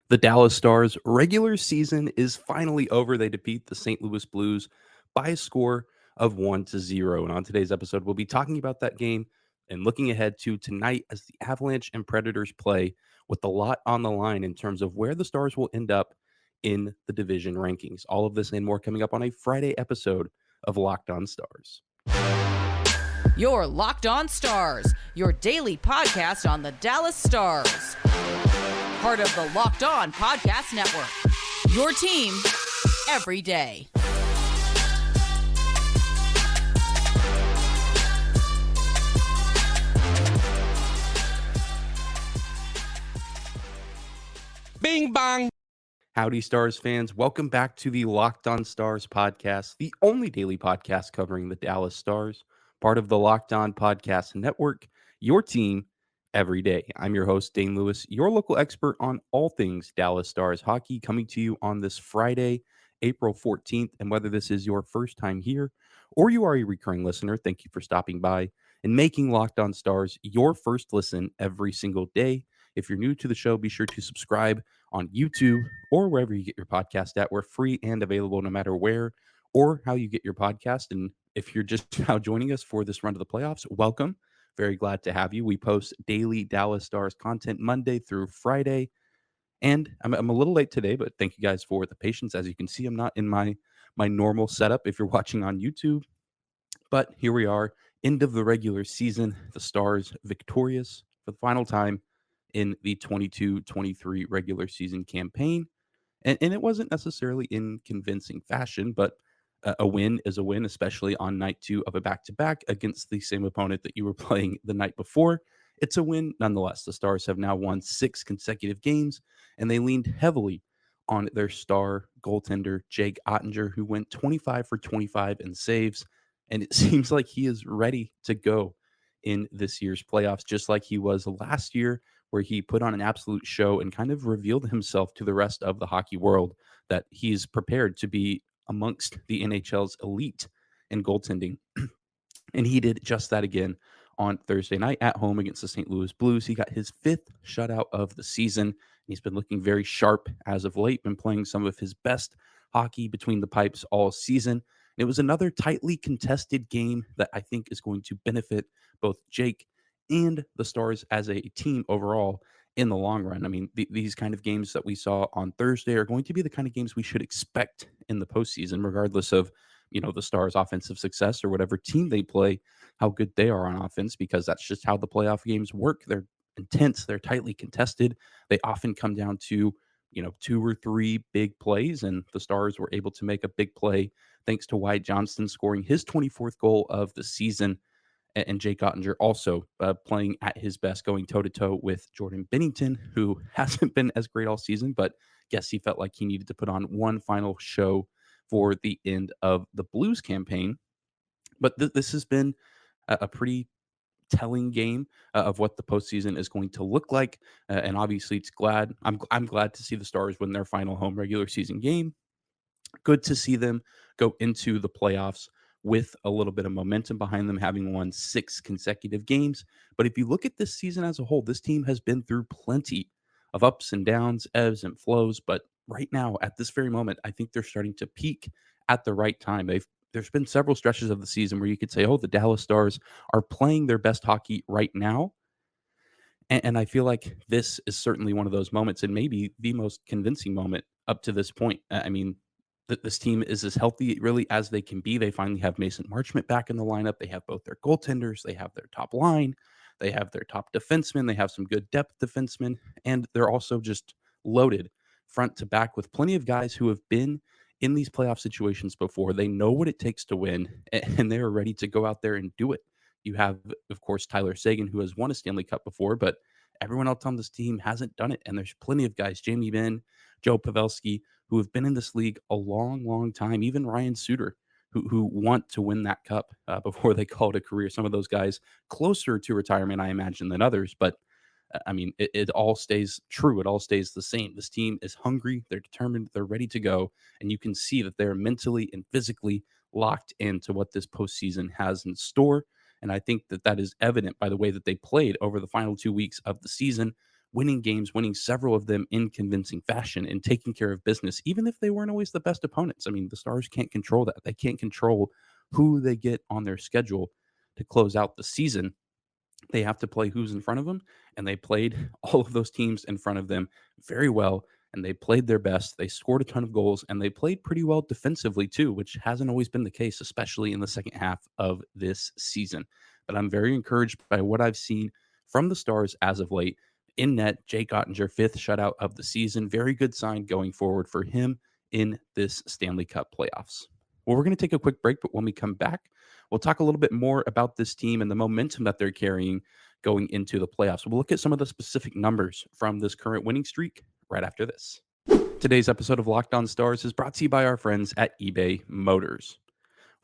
The Dallas Stars' regular season is finally over. They defeat the St. Louis Blues by a score of 1-0. And on today's episode, we'll be talking about that game and looking ahead to tonight as the Avalanche and Predators play with a lot on the line in terms of where the Stars will end up in the division rankings. All of this and more coming up on a Friday episode of Locked On Stars. Your Locked On Stars, your daily podcast on the Dallas Stars. Part of the Locked On Podcast Network. Your team every day. Bing bong. Howdy, Stars fans. Welcome back to the Locked On Stars podcast, the only daily podcast covering the Dallas Stars, part of the Locked On Podcast Network, your team every day. I'm your host, Dane Lewis, your local expert on all things Dallas Stars hockey, coming to you on this Friday, April 14th. And whether this is your first time here or you are a recurring listener, thank you for stopping by and making Locked On Stars your first listen every single day. If you're new to the show, be sure to subscribe on YouTube or wherever you get your podcast at. We're free and available no matter where or how you get your podcast. And if you're just now joining us for this run to the playoffs, welcome. Very glad to have you. We post daily Dallas Stars content Monday through Friday. And I'm a little late today, but thank you guys for the patience. As you can see, I'm not in my normal setup if you're watching on YouTube. But here we are, end of the regular season. The Stars victorious for the final time in the 22-23 regular season campaign. And it wasn't necessarily in convincing fashion, but a win is a win, especially on night two of a back-to-back against the same opponent that you were playing the night before. It's a win nonetheless. The Stars have now won 6 consecutive games, and they leaned heavily on their star goaltender, Jake Oettinger, who went 25 for 25 in saves. And it seems like he is ready to go in this year's playoffs, just like he was last year, where he put on an absolute show and kind of revealed himself to the rest of the hockey world that he's prepared to be amongst the NHL's elite in goaltending. And he did just that again on Thursday night at home against the St. Louis Blues. He got his 5th shutout of the season. He's been looking very sharp as of late, been playing some of his best hockey between the pipes all season. It was another tightly contested game that I think is going to benefit both Jake and the Stars as a team overall in the long run. I mean, these kind of games that we saw on Thursday are going to be the kind of games we should expect in the postseason, regardless of, the Stars' offensive success or whatever team they play, how good they are on offense, because that's just how the playoff games work. They're intense, they're tightly contested. They often come down to, 2 or 3 big plays, and the Stars were able to make a big play thanks to Wyatt Johnston scoring his 24th goal of the season, and Jake Oettinger also playing at his best, going toe-to-toe with Jordan Binnington, who hasn't been as great all season, but guess he felt like he needed to put on one final show for the end of the Blues campaign. But this has been a pretty telling game of what the postseason is going to look like. And obviously, I'm glad to see the Stars win their final home regular season game. Good to see them go into the playoffs with a little bit of momentum behind them, having won 6 consecutive games. But if you look at this season as a whole, this team has been through plenty of ups and downs, ebbs and flows. But right now, at this very moment, I think they're starting to peak at the right time. There's been several stretches of the season where you could say, oh, the Dallas Stars are playing their best hockey right now. And I feel like this is certainly one of those moments, and maybe the most convincing moment up to this point. I mean, this team is as healthy really as they can be. They finally have Mason Marchment back in the lineup. They have both their goaltenders, they have their top line, they have their top defensemen, they have some good depth defensemen, and they're also just loaded front to back with plenty of guys who have been in these playoff situations before. They know what it takes to win, and they're ready to go out there and do it. You have, of course, Tyler Seguin, who has won a Stanley Cup before, but everyone else on this team hasn't done it. And there's plenty of guys, Jamie Benn, Joe Pavelski, who have been in this league a long, long time. Even Ryan Suter, who want to win that cup before they call it a career. Some of those guys closer to retirement, I imagine, than others. But I mean, it all stays true. It all stays the same. This team is hungry. They're determined. They're ready to go. And you can see that they're mentally and physically locked into what this postseason has in store. And I think that is evident by the way that they played over the final 2 weeks of the season, winning games, winning several of them in convincing fashion, and taking care of business, even if they weren't always the best opponents. I mean, the Stars can't control that. They can't control who they get on their schedule to close out the season. They have to play who's in front of them, and they played all of those teams in front of them very well, and they played their best. They scored a ton of goals, and they played pretty well defensively too, which hasn't always been the case, especially in the second half of this season. But I'm very encouraged by what I've seen from the Stars as of late. In net, Jake Oettinger, fifth shutout of the season. Very good sign going forward for him in this Stanley Cup playoffs. Well, we're going to take a quick break, but when we come back, we'll talk a little bit more about this team and the momentum that they're carrying going into the playoffs. We'll look at some of the specific numbers from this current winning streak right after this. Today's episode of Locked On Stars is brought to you by our friends at eBay Motors.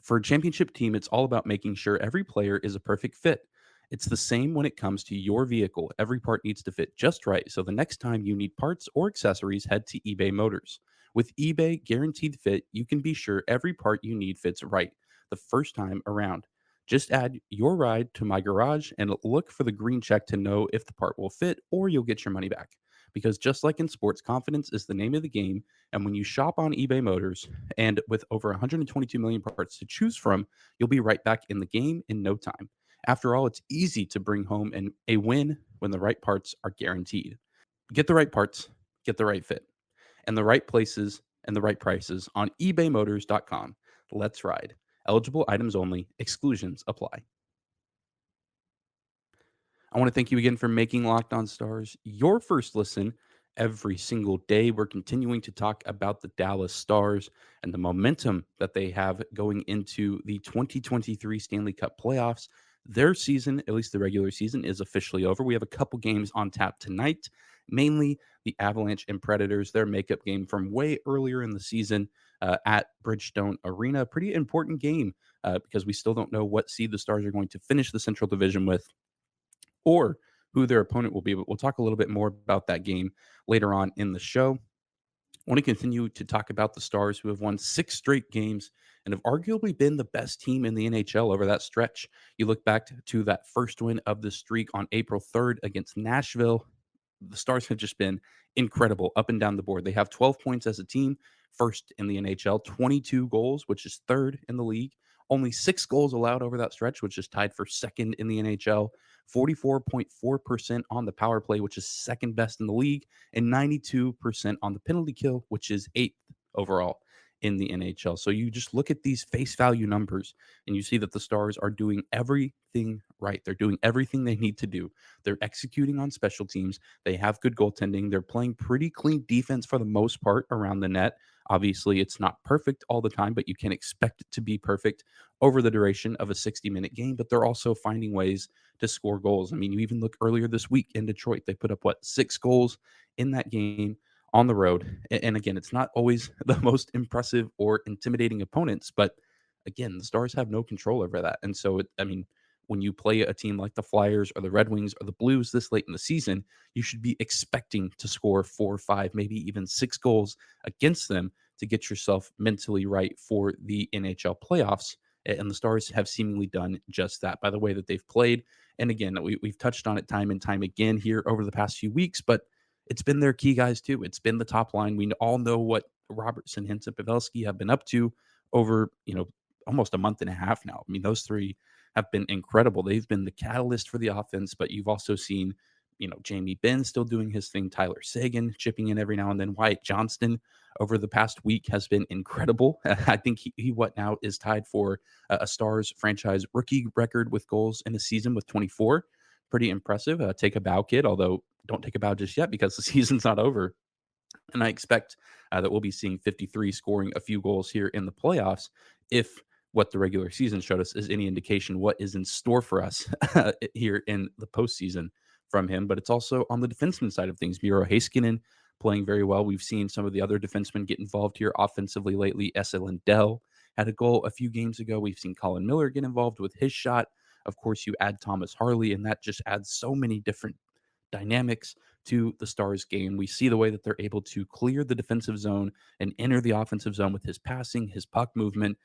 For a championship team, it's all about making sure every player is a perfect fit. It's the same when it comes to your vehicle. Every part needs to fit just right, so the next time you need parts or accessories, head to eBay Motors. With eBay Guaranteed Fit, you can be sure every part you need fits right the first time around. Just add your ride to my garage and look for the green check to know if the part will fit, or you'll get your money back. Because just like in sports, confidence is the name of the game. And when you shop on eBay Motors, and with over 122 million parts to choose from, you'll be right back in the game in no time. After all, it's easy to bring home a win when the right parts are guaranteed. Get the right parts, get the right fit, and the right places and the right prices on ebaymotors.com. Let's ride. Eligible items only. Exclusions apply. I want to thank you again for making Locked On Stars your first listen every single day. We're continuing to talk about the Dallas Stars and the momentum that they have going into the 2023 Stanley Cup playoffs. Their season, at least the regular season, is officially over. We have a couple games on tap tonight, mainly the Avalanche and Predators, their makeup game from way earlier in the season at Bridgestone Arena. Pretty important game because we still don't know what seed the Stars are going to finish the Central Division with, or who their opponent will be. But we'll talk a little bit more about that game later on in the show. I want to continue to talk about the Stars, who have won 6 straight games and have arguably been the best team in the NHL over that stretch. You look back to that first win of the streak on April 3rd against Nashville. The Stars have just been incredible up and down the board. They have 12 points as a team, first in the NHL, 22 goals, which is third in the league. Only 6 goals allowed over that stretch, which is tied for second in the NHL. 44.4% on the power play, which is second best in the league, and 92% on the penalty kill, which is 8th overall in the NHL. So you just look at these face value numbers and you see that the Stars are doing everything right. They're doing everything they need to do. They're executing on special teams. They have good goaltending. They're playing pretty clean defense for the most part around the net. Obviously, it's not perfect all the time, but you can expect it to be perfect over the duration of a 60-minute game. But they're also finding ways to score goals. I mean, you even look earlier this week in Detroit, they put up 6 goals in that game on the road. And again, it's not always the most impressive or intimidating opponents, but again, the Stars have no control over that. And so, when you play a team like the Flyers or the Red Wings or the Blues this late in the season, you should be expecting to score 4, 5, maybe even 6 goals against them to get yourself mentally right for the NHL playoffs. And the Stars have seemingly done just that by the way that they've played. And again, we've touched on it time and time again here over the past few weeks, but it's been their key guys too. It's been the top line. We all know what Robertson, Hintz, and Pavelski have been up to over, almost a month and a half now. I mean, those 3 have been incredible. They've been the catalyst for the offense, but you've also seen, Jamie Benn still doing his thing, Tyler Seguin chipping in every now and then. Wyatt Johnston over the past week has been incredible. I think he what now is tied for a Stars franchise rookie record with goals in a season with 24. Pretty impressive. Take a bow, kid, although don't take a bow just yet because the season's not over. And I expect that we'll be seeing 53 scoring a few goals here in the playoffs if what the regular season showed us is any indication what is in store for us here in the postseason from him. But it's also on the defenseman side of things. Miro Heiskanen playing very well. We've seen some of the other defensemen get involved here offensively lately. Esa Lindell had a goal a few games ago. We've seen Colin Miller get involved with his shot. Of course, you add Thomas Harley, and that just adds so many different dynamics to the Stars game. We see the way that they're able to clear the defensive zone and enter the offensive zone with his passing, his puck movement,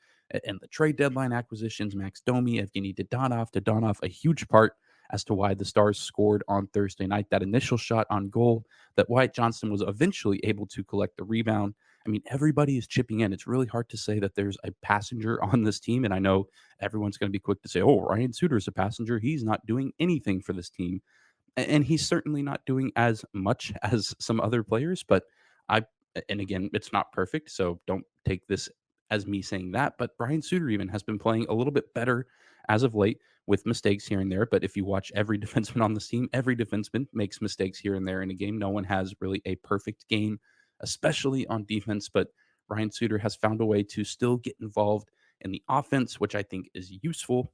and the trade deadline acquisitions. Max Domi, Evgeny Dadonov, a huge part as to why the Stars scored on Thursday night. That initial shot on goal that Wyatt Johnston was eventually able to collect the rebound. I mean, everybody is chipping in. It's really hard to say that there's a passenger on this team. And I know everyone's going to be quick to say, oh, Ryan Suter is a passenger. He's not doing anything for this team. And he's certainly not doing as much as some other players, but I and again, it's not perfect, so don't take this as me saying that, but Brian Suter even has been playing a little bit better as of late with mistakes here and there, but if you watch every defenseman on this team, every defenseman makes mistakes here and there in a game. No one has really a perfect game, especially on defense, but Brian Suter has found a way to still get involved in the offense, which I think is useful,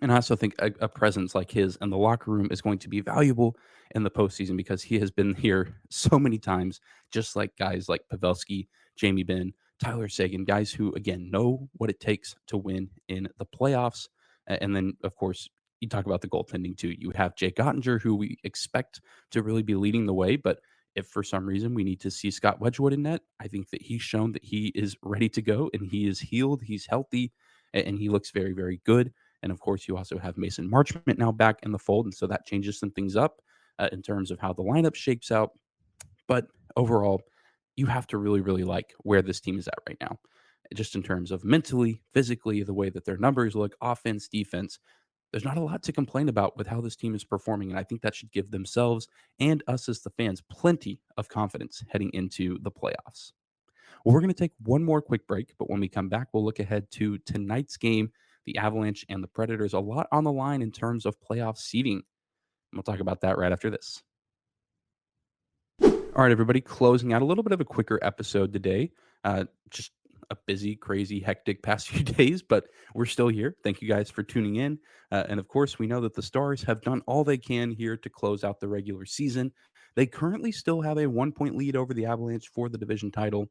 and I also think a presence like his in the locker room is going to be valuable in the postseason because he has been here so many times, just like guys like Pavelski, Jamie Benn, Tyler Seguin, guys who, again, know what it takes to win in the playoffs. And then, of course, you talk about the goaltending too. You have Jake Oettinger, who we expect to really be leading the way. But if for some reason we need to see Scott Wedgwood in net, I think that he's shown that he is ready to go and he is healed, he's healthy, and he looks very, very good. And of course, you also have Mason Marchment now back in the fold. And so that changes some things up in terms of how the lineup shapes out. But overall, you have to really, really like where this team is at right now, just in terms of mentally, physically, the way that their numbers look, offense, defense. There's not a lot to complain about with how this team is performing. And I think that should give themselves and us as the fans plenty of confidence heading into the playoffs. Well, we're going to take one more quick break, but when we come back, we'll look ahead to tonight's game, the Avalanche and the Predators. A lot on the line in terms of playoff seeding. And we'll talk about that right after this. All right, everybody, closing out a little bit of a quicker episode today. Just a busy, crazy, hectic past few days, but we're still here. Thank you guys for tuning in. And of course, we know that the Stars have done all they can here to close out the regular season. They currently still have a 1 point lead over the Avalanche for the division title,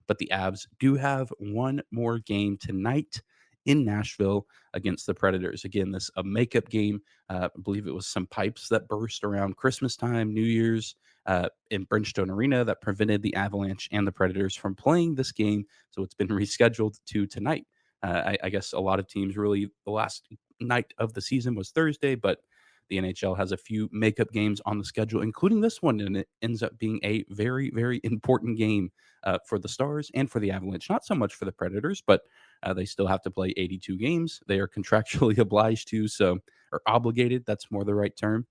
but the Avs do have one more game tonight in Nashville against the Predators. Again, this a makeup game. I believe it was some pipes that burst around Christmas time, New Year's, in Bridgestone Arena that prevented the Avalanche and the Predators from playing this game. So it's been rescheduled to tonight. I guess a lot of teams really, the last night of the season was Thursday, but the NHL has a few makeup games on the schedule, including this one, and it ends up being a very, very important game for the Stars and for the Avalanche. Not so much for the Predators, but they still have to play 82 games. They are contractually obliged to, so or obligated. That's more the right term.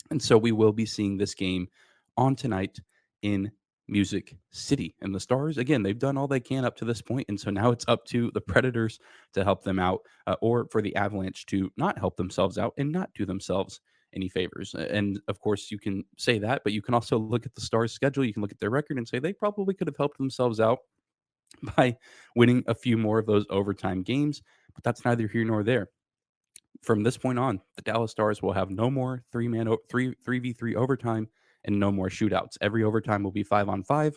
And so we will be seeing this game on tonight in Music City. And the Stars, again, they've done all they can up to this point, and so now it's up to the Predators to help them out, or for the Avalanche to not help themselves out and not do themselves any favors. And of course, you can say that, but you can also look at the Stars' schedule. You can look at their record and say they probably could have helped themselves out by winning a few more of those overtime games. But that's neither here nor there. From this point on, the Dallas Stars will have no more three v three overtime and no more shootouts. Every overtime will be 5-on-5,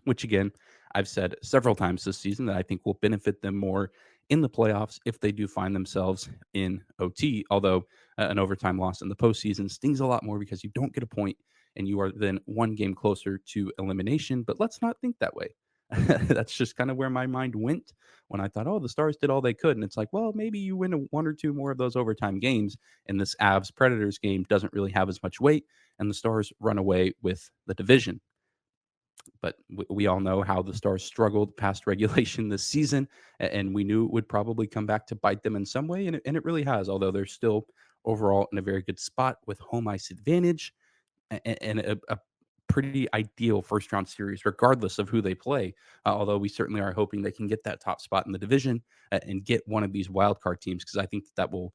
which again, I've said several times this season that I think will benefit them more in the playoffs if they do find themselves in OT. Although an overtime loss in the postseason stings a lot more because you don't get a point and you are then one game closer to elimination. But let's not think that way. That's just kind of where my mind went when I thought, oh, the Stars did all they could. And it's like, well, maybe you win one or two more of those overtime games, and this Avs Predators game doesn't really have as much weight, and the Stars run away with the division. But we all know how the Stars struggled past regulation this season, and we knew it would probably come back to bite them in some way, and it really has, although they're still overall in a very good spot with home ice advantage and a pretty ideal first round series, regardless of who they play. Although we certainly are hoping they can get that top spot in the division and get one of these wild card teams, because I think that will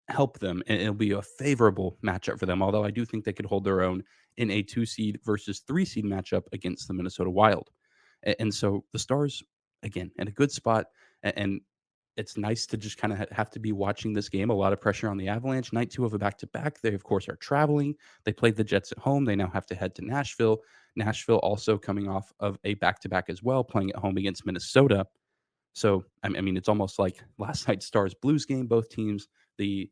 help them and it'll be a favorable matchup for them. Although I do think they could hold their own in a 2 seed versus 3 seed matchup against the Minnesota Wild. And so the Stars, again, in a good spot. And it's nice to just kind of have to be watching this game. A lot of pressure on the Avalanche. Night two of a back-to-back. They, of course, are traveling. They played the Jets at home. They now have to head to Nashville. Nashville also coming off of a back-to-back as well, playing at home against Minnesota. So, I mean, it's almost like last night's Stars Blues game. Both teams, they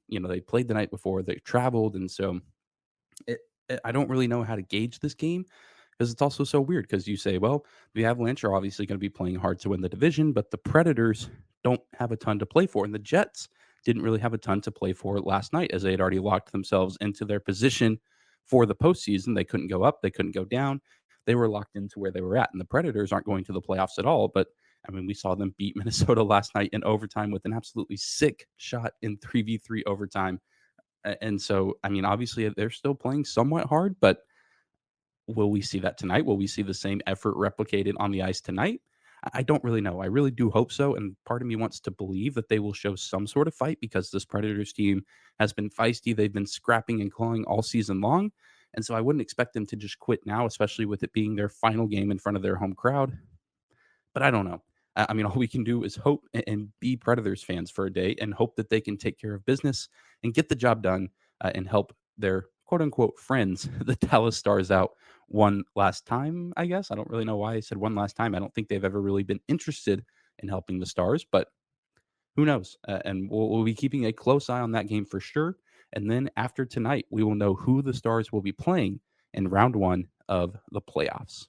played the night before. They traveled. And so I don't really know how to gauge this game because it's also so weird because you say, well, the Avalanche are obviously going to be playing hard to win the division, but the Predators don't have a ton to play for. And the Jets, didn't really have a ton to play for last night, as they had already locked themselves into their position for the postseason. They couldn't go up, they couldn't go down. They were locked into where they were at. And the Predators aren't going to the playoffs at all. But I mean, we saw them beat Minnesota last night in overtime with an absolutely sick shot in 3v3 overtime. And so, I mean, obviously they're still playing somewhat hard, but will we see that tonight? Will we see the same effort replicated on the ice tonight? I don't really know. I really do hope so. And part of me wants to believe that they will show some sort of fight because this Predators team has been feisty. They've been scrapping and clawing all season long. And so I wouldn't expect them to just quit now, especially with it being their final game in front of their home crowd. But I don't know. I mean, all we can do is hope and be Predators fans for a day and hope that they can take care of business and get the job done and help their quote unquote friends, the Dallas Stars, out one last time, I guess. I don't really know why I said one last time. I don't think they've ever really been interested in helping the Stars, but who knows? And we'll be keeping a close eye on that game for sure. And then after tonight, we will know who the Stars will be playing in round one of the playoffs.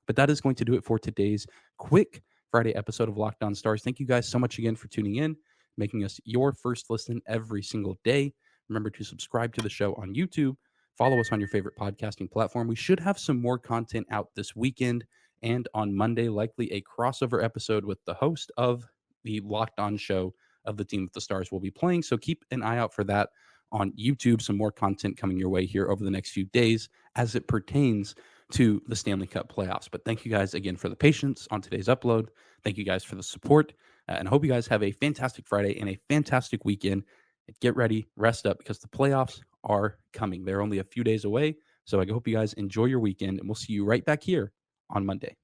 But that is going to do it for today's quick Friday episode of Locked On Stars. Thank you guys so much again for tuning in, making us your first listen every single day. Remember to subscribe to the show on YouTube. Follow us on your favorite podcasting platform. We should have some more content out this weekend and on Monday, likely a crossover episode with the host of the Locked On show of the team that the Stars will be playing. So keep an eye out for that on YouTube. Some more content coming your way here over the next few days as it pertains to the Stanley Cup playoffs. But thank you guys again for the patience on today's upload. Thank you guys for the support. And I hope you guys have a fantastic Friday and a fantastic weekend. Get ready, rest up, because the playoffs are coming. They're only a few days away. So I hope you guys enjoy your weekend, and we'll see you right back here on Monday.